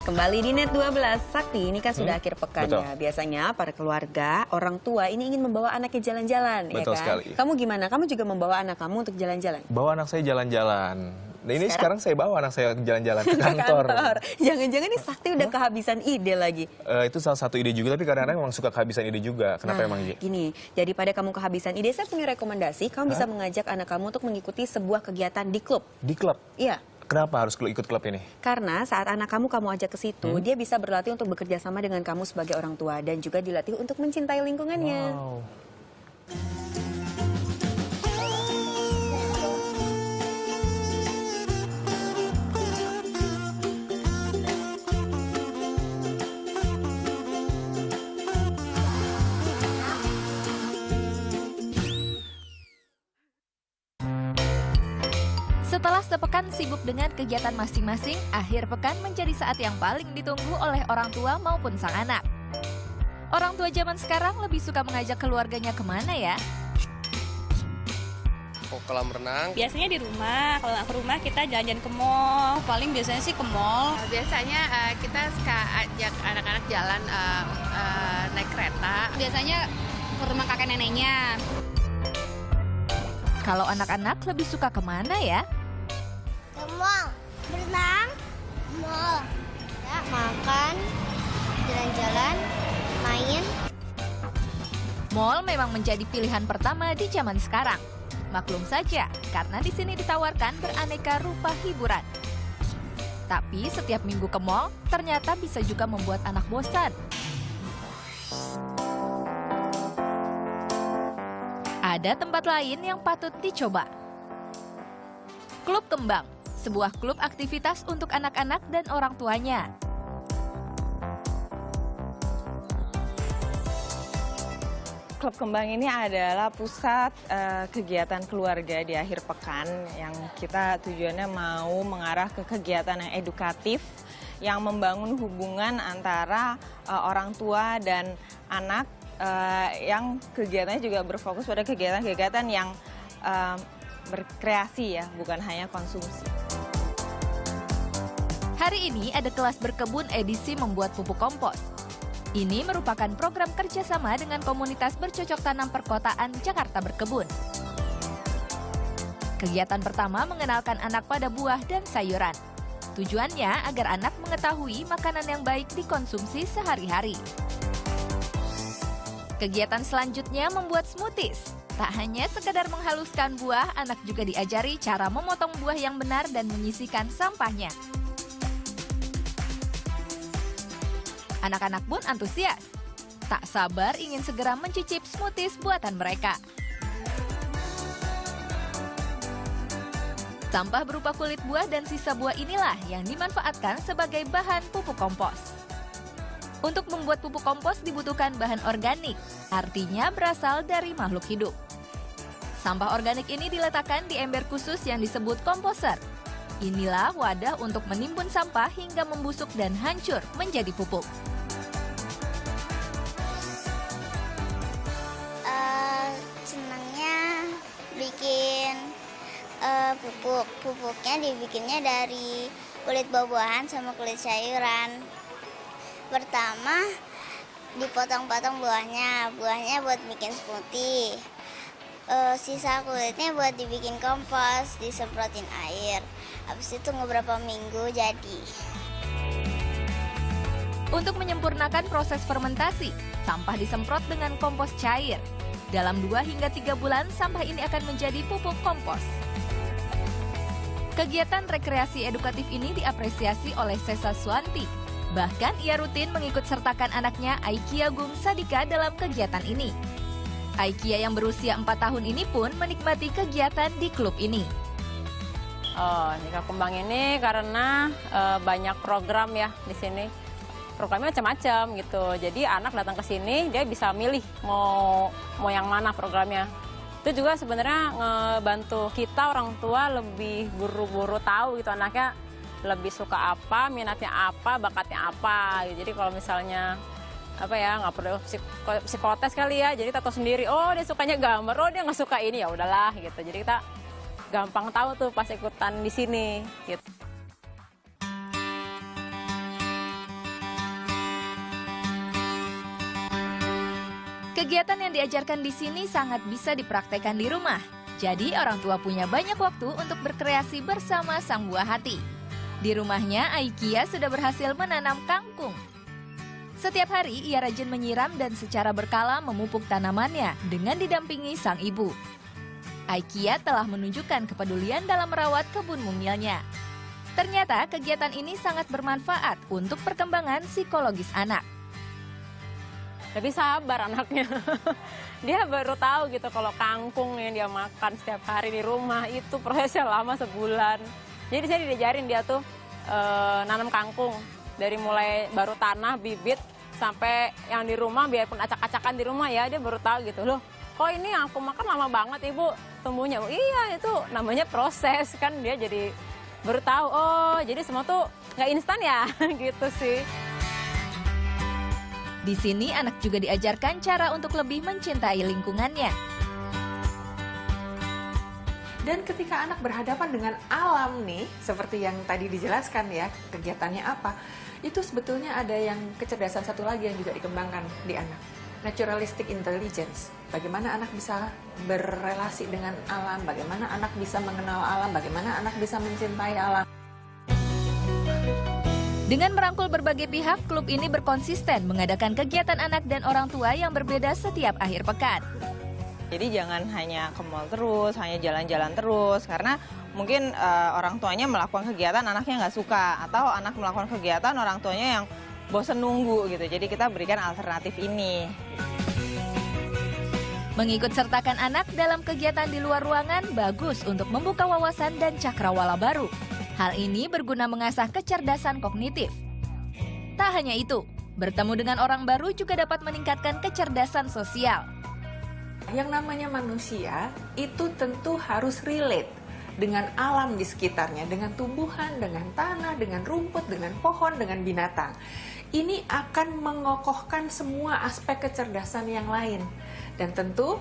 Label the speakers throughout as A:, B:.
A: Kembali di Net 12, Sakti, ini kan sudah akhir pekan
B: Betul.
A: ya. Biasanya para keluarga, orang tua ini ingin membawa anaknya jalan-jalan, ya
B: Betul
A: kan?
B: sekali.
A: Kamu gimana? Kamu juga membawa anak kamu untuk jalan-jalan?
B: Bawa anak saya jalan-jalan. Nah ini sekarang saya bawa anak saya jalan-jalan ke kantor.
A: Jangan-jangan nih Sakti udah kehabisan ide lagi.
B: Itu salah satu ide juga, tapi kadang-kadang memang suka kehabisan ide juga. Kenapa emang, Ji?
A: Gini, daripada kamu kehabisan ide, saya punya rekomendasi. Kamu bisa mengajak anak kamu untuk mengikuti sebuah kegiatan di klub.
B: Di klub?
A: Iya.
B: Kenapa harus ikut klub ini?
A: Karena saat anak kamu ajak ke situ, dia bisa berlatih untuk bekerja sama dengan kamu sebagai orang tua dan juga dilatih untuk mencintai lingkungannya.
B: Wow.
C: Setelah sepekan sibuk dengan kegiatan masing-masing, akhir pekan menjadi saat yang paling ditunggu oleh orang tua maupun sang anak. Orang tua zaman sekarang lebih suka mengajak keluarganya kemana ya?
D: Kolam renang.
E: Biasanya di rumah, kalau nggak ke rumah kita jalan-jalan ke mall. Paling biasanya sih ke mall.
F: Biasanya kita suka ajak anak-anak jalan naik kereta.
E: Biasanya ke rumah kakek neneknya.
C: Kalau anak-anak lebih suka kemana ya?
G: Ke mall, berenang, mall, ya, makan, jalan-jalan, main.
C: Mall memang menjadi pilihan pertama di zaman sekarang. Maklum saja, karena di sini ditawarkan beraneka rupa hiburan. Tapi setiap minggu ke mall, ternyata bisa juga membuat anak bosan. Ada tempat lain yang patut dicoba. Klub Kembang, sebuah klub aktivitas untuk anak-anak dan orang tuanya.
H: Klub Kembang ini adalah pusat kegiatan keluarga di akhir pekan yang kita tujuannya mau mengarah ke kegiatan yang edukatif yang membangun hubungan antara orang tua dan anak yang kegiatannya juga berfokus pada kegiatan-kegiatan yang berkreasi ya, bukan hanya konsumsi.
C: Hari ini ada kelas berkebun edisi membuat pupuk kompos. Ini merupakan program kerjasama dengan komunitas bercocok tanam perkotaan Jakarta Berkebun. Kegiatan pertama mengenalkan anak pada buah dan sayuran. Tujuannya agar anak mengetahui makanan yang baik dikonsumsi sehari-hari. Kegiatan selanjutnya membuat smoothies. Tak hanya sekadar menghaluskan buah, anak juga diajari cara memotong buah yang benar dan menyisihkan sampahnya. Anak-anak pun antusias. Tak sabar ingin segera mencicip smoothies buatan mereka. Sampah berupa kulit buah dan sisa buah inilah yang dimanfaatkan sebagai bahan pupuk kompos. Untuk membuat pupuk kompos dibutuhkan bahan organik, artinya berasal dari makhluk hidup. Sampah organik ini diletakkan di ember khusus yang disebut komposer. Inilah wadah untuk menimbun sampah hingga membusuk dan hancur menjadi pupuk.
G: Senangnya bikin pupuknya dibikinnya dari kulit buah-buahan sama kulit sayuran. Pertama dipotong-potong buahnya buat bikin smoothie. Sisa kulitnya buat dibikin kompos, disemprotin air. Habis itu beberapa minggu jadi.
C: Untuk menyempurnakan proses fermentasi, sampah disemprot dengan kompos cair. Dalam 2 hingga 3 bulan, sampah ini akan menjadi pupuk kompos. Kegiatan rekreasi edukatif ini diapresiasi oleh Sesa Swanti. Bahkan ia rutin mengikut sertakan anaknya Aikia Gung Sadika dalam kegiatan ini. Aikia yang berusia 4 tahun ini pun menikmati kegiatan di klub ini.
I: Klub Kembang ini karena banyak program ya di sini. Programnya macam-macam gitu. Jadi anak datang ke sini dia bisa milih mau yang mana programnya. Itu juga sebenarnya ngebantu kita orang tua lebih buru-buru tahu gitu anaknya lebih suka apa, minatnya apa, bakatnya apa. Jadi kalau misalnya nggak perlu psikotes kali ya. Jadi kita tahu sendiri, oh dia sukanya gambar, oh dia nggak suka ini, ya udahlah gitu. Jadi kita gampang tahu tuh pas ikutan di sini gitu.
C: Kegiatan yang diajarkan di sini sangat bisa dipraktekkan di rumah. Jadi orang tua punya banyak waktu untuk berkreasi bersama sang buah hati. Di rumahnya, Aikia sudah berhasil menanam kangkung. Setiap hari ia rajin menyiram dan secara berkala memupuk tanamannya dengan didampingi sang ibu. Aikia telah menunjukkan kepedulian dalam merawat kebun mungilnya. Ternyata kegiatan ini sangat bermanfaat untuk perkembangan psikologis anak.
I: Lebih sabar anaknya. Dia baru tahu gitu kalau kangkung yang dia makan setiap hari di rumah itu prosesnya lama sebulan. Jadi saya diajarin dia tuh nanam kangkung. Dari mulai baru tanah, bibit, sampai yang di rumah biarpun acak-acakan di rumah ya dia baru tahu gitu loh. Kok ini aku makan lama banget ibu tumbuhnya. Oh, iya itu namanya proses kan dia jadi baru tahu. Oh jadi semua tuh nggak instan ya gitu sih.
C: Di sini anak juga diajarkan cara untuk lebih mencintai lingkungannya.
D: Dan ketika anak berhadapan dengan alam nih, seperti yang tadi dijelaskan ya, kegiatannya apa, itu sebetulnya ada yang kecerdasan satu lagi yang juga dikembangkan di anak. Naturalistic intelligence. Bagaimana anak bisa berrelasi dengan alam, bagaimana anak bisa mengenal alam, bagaimana anak bisa mencintai alam.
C: Dengan merangkul berbagai pihak, klub ini berkonsisten mengadakan kegiatan anak dan orang tua yang berbeda setiap akhir pekan.
H: Jadi jangan hanya ke mall terus, hanya jalan-jalan terus, karena mungkin orang tuanya melakukan kegiatan anaknya nggak suka, atau anak melakukan kegiatan orang tuanya yang bosan nunggu gitu. Jadi kita berikan alternatif ini.
C: Mengikut sertakan anak dalam kegiatan di luar ruangan bagus untuk membuka wawasan dan cakrawala baru. Hal ini berguna mengasah kecerdasan kognitif. Tak hanya itu, bertemu dengan orang baru juga dapat meningkatkan kecerdasan sosial.
D: Yang namanya manusia itu tentu harus relate dengan alam di sekitarnya, dengan tumbuhan, dengan tanah, dengan rumput, dengan pohon, dengan binatang. Ini akan mengokohkan semua aspek kecerdasan yang lain. Dan tentu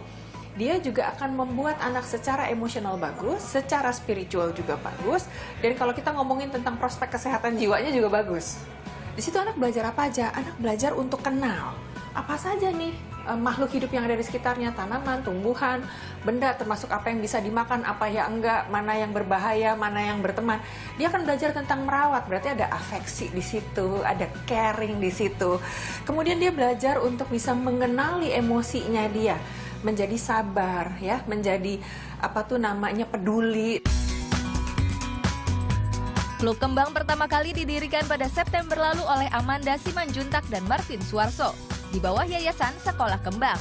D: dia juga akan membuat anak secara emosional bagus, secara spiritual juga bagus, dan kalau kita ngomongin tentang prospek kesehatan jiwanya juga bagus. Di situ anak belajar apa aja? Anak belajar untuk kenal apa saja nih makhluk hidup yang ada di sekitarnya, tanaman, tumbuhan, benda, termasuk apa yang bisa dimakan, apa yang enggak, mana yang berbahaya, mana yang berteman. Dia akan belajar tentang merawat, berarti ada afeksi di situ, ada caring di situ. Kemudian dia belajar untuk bisa mengenali emosinya dia, menjadi sabar ya, menjadi peduli.
C: Klub Kembang pertama kali didirikan pada September lalu oleh Amanda Simanjuntak dan Martin Suarso di bawah Yayasan Sekolah Kembang.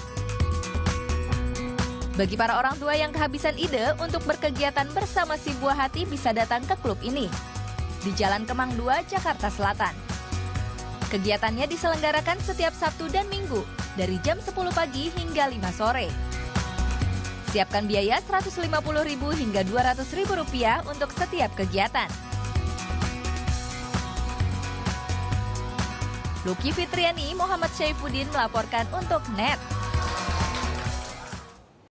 C: Bagi para orang tua yang kehabisan ide untuk berkegiatan bersama si buah hati bisa datang ke klub ini di Jalan Kemang 2, Jakarta Selatan. Kegiatannya diselenggarakan setiap Sabtu dan Minggu dari jam 10 pagi hingga 5 sore. Siapkan biaya Rp150.000 hingga Rp200.000 untuk setiap kegiatan. Lucky Fitriani, Muhammad Syaifuddin melaporkan untuk NET.